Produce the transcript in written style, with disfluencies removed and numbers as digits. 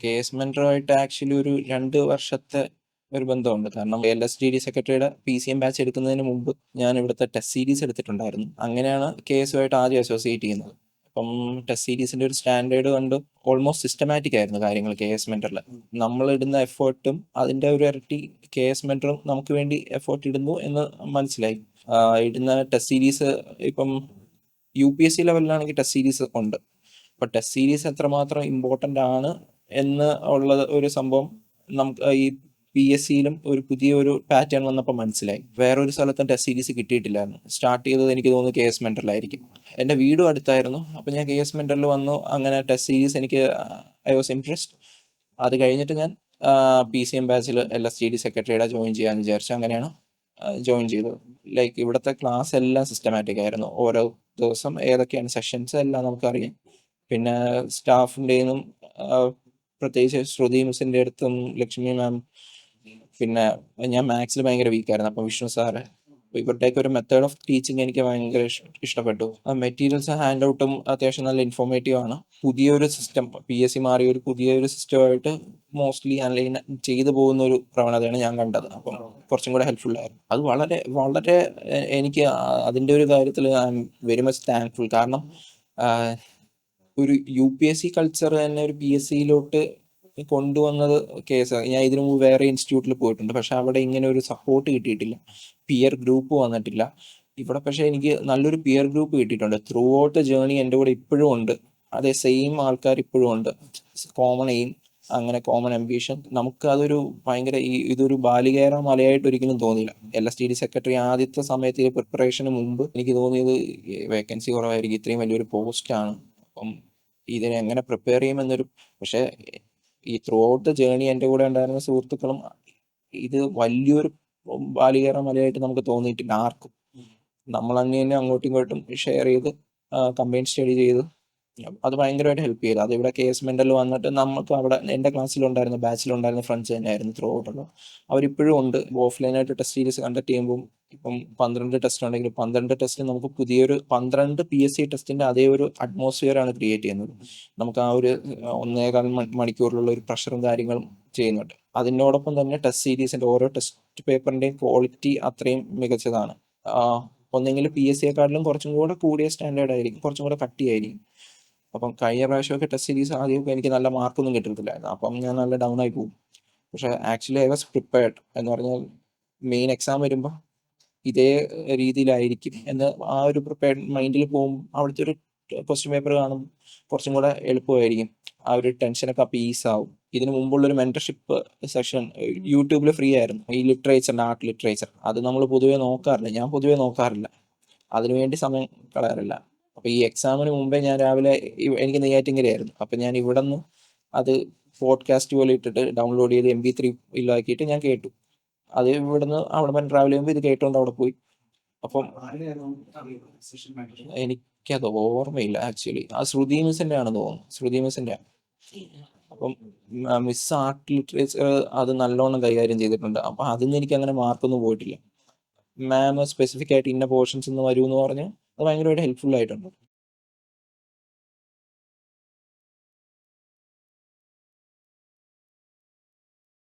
Case മെന്ററുമായിട്ട് actually ഒരു 2 വർഷത്തെ ഒരു ബന്ധമുണ്ട്. കാരണം LSTD സെക്രട്ടറിയുടെ PCM ബാച്ച് എടുക്കുന്നതിന് മുമ്പ് ഞാൻ ഇവിടുത്തെ ടെസ്റ്റ് സീരീസ് എടുത്തിട്ടുണ്ടായിരുന്നു. അങ്ങനെയാണ് കേസുമായിട്ട് ആദ്യം അസോസിയേറ്റ് ചെയ്യുന്നത്. അപ്പം ടെസ്റ്റ് സീരീസിന്റെ ഒരു സ്റ്റാൻഡേർഡ് കണ്ട് ഓൾമോസ്റ്റ് സിസ്റ്റമാറ്റിക് ആയിരുന്നു കാര്യങ്ങൾ KS മെന്ററിൽ. നമ്മൾ ഇടുന്ന എഫേർട്ടും അതിന്റെ ഒരു ഇരട്ടി KS മെന്ററും നമുക്ക് വേണ്ടി എഫേർട്ട് ഇടുന്നു എന്ന് മനസ്സിലായി. ഇടുന്ന ടെസ്റ്റ് സീരീസ് ഇപ്പം UPSC ലെവലിലാണെങ്കിൽ ടെസ്റ്റ് സീരീസ് ഉണ്ട്. അപ്പൊ ടെസ്റ്റ് സീരീസ് എത്രമാത്രം ഇമ്പോർട്ടന്റ് ആണ് എന്ന് ഉള്ള ഒരു സംഭവം നമുക്ക് ഈ PSCയിലും ഒരു പുതിയൊരു പാറ്റേൺ വന്നപ്പോൾ മനസ്സിലായി. വേറൊരു സ്ഥലത്തും ടെസ്റ്റ് സീരീസ് കിട്ടിയിട്ടില്ലായിരുന്നു. സ്റ്റാർട്ട് ചെയ്തത് എനിക്ക് തോന്നുന്നു KS മെന്ററിലായിരിക്കും. എൻ്റെ വീടും അടുത്തായിരുന്നു. അപ്പം ഞാൻ KS മെന്ററിൽ വന്നു. അങ്ങനെ ടെസ്റ്റ് സീരീസ് എനിക്ക് ഐ വാസ് ഇൻട്രസ്റ്റ്. അത് കഴിഞ്ഞിട്ട് ഞാൻ PCM ബാച്ചിൽ LSTD സെക്രട്ടറിയുടെ ജോയിൻ ചെയ്യാമെന്ന് വിചാരിച്ചു. അങ്ങനെയാണ് ജോയിൻ ചെയ്തത്. ലൈക്ക് ഇവിടുത്തെ ക്ലാസ് എല്ലാം സിസ്റ്റമാറ്റിക് ആയിരുന്നു. ഓരോ ദിവസം ഏതൊക്കെയാണ് സെഷൻസ് എല്ലാം നമുക്കറിയാം. പിന്നെ സ്റ്റാഫിൻ്റെയും പ്രത്യേകിച്ച് ശ്രുതി മിസ്സിൻ്റെ അടുത്തും ലക്ഷ്മി മാം, പിന്നെ ഞാൻ മാത്സിൽ ഭയങ്കര വീക്കായിരുന്നു. അപ്പം വിഷ്ണു സാറ്, ഇവരുടെയൊക്കെ ഒരു മെത്തേഡ് ഓഫ് ടീച്ചിങ് എനിക്ക് ഭയങ്കര ഇഷ്ടപ്പെട്ടു. മെറ്റീരിയൽസ് ഹാൻഡ് ഔട്ടും അത്യാവശ്യം നല്ല ഇൻഫോർമേറ്റീവ് ആണ്. പുതിയൊരു സിസ്റ്റം, PSC മാറിയ ഒരു പുതിയൊരു സിസ്റ്റമായിട്ട് മോസ്റ്റ്ലി അലൈൻ ചെയ്തു പോകുന്ന ഒരു പ്രവണതയാണ് ഞാൻ കണ്ടത്. അപ്പം കുറച്ചും കൂടെ ഹെൽപ്ഫുൾ ആയിരുന്നു. അത് വളരെ വളരെ എനിക്ക് അതിൻ്റെ ഒരു കാര്യത്തിൽ I am very much thankful. കാരണം ഒരു UPSC കൾച്ചർ തന്നെ ഒരു PSCയിലോട്ട് കൊണ്ടുവന്നത് കേസ്. ഞാൻ ഇതിനു മുമ്പ് വേറെ ഇൻസ്റ്റിറ്റ്യൂട്ടിൽ പോയിട്ടുണ്ട്. പക്ഷെ അവിടെ ഇങ്ങനെ ഒരു സപ്പോർട്ട് കിട്ടിയിട്ടില്ല. പിയർ ഗ്രൂപ്പ് വന്നിട്ടില്ല. ഇവിടെ പക്ഷെ എനിക്ക് നല്ലൊരു പിയർ ഗ്രൂപ്പ് കിട്ടിയിട്ടുണ്ട്. ത്രൂ ഔട്ട് ദ ജേർണി എൻ്റെ കൂടെ ഇപ്പോഴും ഉണ്ട്. അതേ സെയിം ആൾക്കാർ ഇപ്പോഴും ഉണ്ട്. കോമൺ എയിം, അങ്ങനെ കോമൺ അംബിഷൻ. നമുക്ക് അതൊരു ഭയങ്കര ഇതൊരു ബാലികേറ മലയായിട്ട് ഒരിക്കലും തോന്നിയില്ല. LSTD സെക്രട്ടറി ആദ്യത്തെ സമയത്ത് പ്രിപ്പറേഷന് മുമ്പ് എനിക്ക് തോന്നിയത് വേക്കൻസി കുറവായിരിക്കും, ഇത്രയും വലിയൊരു പോസ്റ്റാണ്, അപ്പം ഇതിനെ എങ്ങനെ പ്രിപ്പയർ ചെയ്യുമെന്നൊരു. പക്ഷെ ഈ ത്രൂ ഔട്ട് ദ ജേർണി എൻ്റെ കൂടെ ഉണ്ടായിരുന്ന സുഹൃത്തുക്കളും ഇത് വലിയൊരു ബാലികേറ മലയായിട്ട് നമുക്ക് തോന്നിയിട്ടില്ല ആർക്കും. നമ്മൾ തന്നെ അങ്ങോട്ടും ഇങ്ങോട്ടും ഷെയർ ചെയ്ത് കമ്പൈൻ സ്റ്റഡി ചെയ്ത് അത് ഭയങ്കരമായിട്ട് ഹെൽപ്പ് ചെയ്തു. അത് ഇവിടെ KS മെന്ററിൽ വന്നിട്ട് നമുക്ക് അവിടെ എൻ്റെ ക്ലാസ്സിലുണ്ടായിരുന്ന ബാച്ചിലുണ്ടായിരുന്ന ഫ്രണ്ട്സ് തന്നെയായിരുന്നു ത്രൂ ഔട്ടുള്ള. അവരിപ്പോഴും ഉണ്ട്. ഓഫ്ലൈനായിട്ട് ടെസ്റ്റ് സീരീസ് കണ്ടക്ട് ചെയ്യുമ്പോൾ ഇപ്പം 12 ടെസ്റ്റ് ഉണ്ടെങ്കിൽ 12 ടെസ്റ്റിൽ നമുക്ക് പുതിയൊരു 12 PSC ടെസ്റ്റിന്റെ അതേ ഒരു അറ്റ്മോസ്ഫിയർ ആണ് ക്രിയേറ്റ് ചെയ്യുന്നത്. നമുക്ക് ആ ഒരു 1.25 മണിക്കൂറിലുള്ള ഒരു പ്രഷറും കാര്യങ്ങളും ചെയ്യുന്നുണ്ട്. അതിനോടൊപ്പം തന്നെ ടെസ്റ്റ് സീരീസിന്റെ ഓരോ ടെസ്റ്റ് പേപ്പറിന്റെയും ക്വാളിറ്റി അത്രയും മികച്ചതാണ്. ഒന്നെങ്കിൽ PSCയെക്കാട്ടിലും കുറച്ചും കൂടെ കൂടിയ സ്റ്റാൻഡേർഡ് ആയിരിക്കും, കുറച്ചും കൂടെ കട്ടിയായിരിക്കും. അപ്പം കഴിഞ്ഞ പ്രാവശ്യമൊക്കെ ടെസ്റ്റ് സീരീസ് ആദ്യമൊക്കെ എനിക്ക് നല്ല മാർക്കൊന്നും കിട്ടത്തില്ലായിരുന്നു. അപ്പം ഞാൻ നല്ല ഡൗൺ ആയി പോകും. പക്ഷെ ആക്ച്വലി ഐ വാസ് പ്രിപ്പയർഡ്. എന്ന് പറഞ്ഞാൽ മെയിൻ എക്സാം വരുമ്പോൾ ഇതേ രീതിയിലായിരിക്കും എന്ന് ആ ഒരു പ്രിപ്പയർഡ് മൈൻഡിൽ പോകും. അവിടുത്തെ ഒരു ക്വസ്റ്റ്യൻ പേപ്പർ കാണും, കുറച്ചും കൂടെ എളുപ്പമായിരിക്കും. ആ ഒരു ടെൻഷനൊക്കെ അപ്പം ഈസ് ആവും. ഇതിനു മുമ്പുള്ളൊരു മെന്റർഷിപ്പ് സെഷൻ യൂട്യൂബിൽ ഫ്രീ ആയിരുന്നു. ഈ ലിറ്ററേച്ചറിന്റെ ആർട്ട് ലിറ്ററേച്ചർ അത് നമ്മൾ പൊതുവെ നോക്കാറില്ല. ഞാൻ പൊതുവെ നോക്കാറില്ല, അതിനുവേണ്ടി സമയം കളയാറില്ല. അപ്പൊ ഈ എക്സാമിന് മുമ്പേ ഞാൻ രാവിലെ എനിക്ക് നെയ്യാറ്റിൻകരയായിരുന്നു. അപ്പൊ ഞാൻ ഇവിടെ നിന്ന് അത് പോഡ്കാസ്റ്റ് പോലെ ഇട്ടിട്ട് ഡൗൺലോഡ് ചെയ്ത് MP3 ഇല്ലാക്കിയിട്ട് ഞാൻ കേട്ടു. അത് ഇവിടുന്ന് അവിടെ വരെ ട്രാവൽ ചെയ്യുമ്പോൾ ഇത് കേട്ടോണ്ട് അവിടെ പോയി. അപ്പം എനിക്കത് ഓർമ്മയില്ല ആക്ച്വലി. ആ ശ്രുതി മിസ്സിന്റെ ആണെന്ന് തോന്നുന്നു, ശ്രുതി മിസ്സിന്റെ. അപ്പം മിസ് ആർട്ട് ലിറ്ററേച്ചർ അത് നല്ലോണം കൈകാര്യം ചെയ്തിട്ടുണ്ട്. അപ്പൊ അതിന് എനിക്ക് അങ്ങനെ മാർക്കൊന്നും പോയിട്ടില്ല. മാം സ്പെസിഫിക് ആയിട്ട് ഇന്ന പോർഷൻസ് ഒന്ന് വരൂ എന്ന് പറഞ്ഞ് അത് ഭയങ്കരമായിട്ട് ഹെൽപ്ഫുൾ ആയിട്ടുണ്ട്.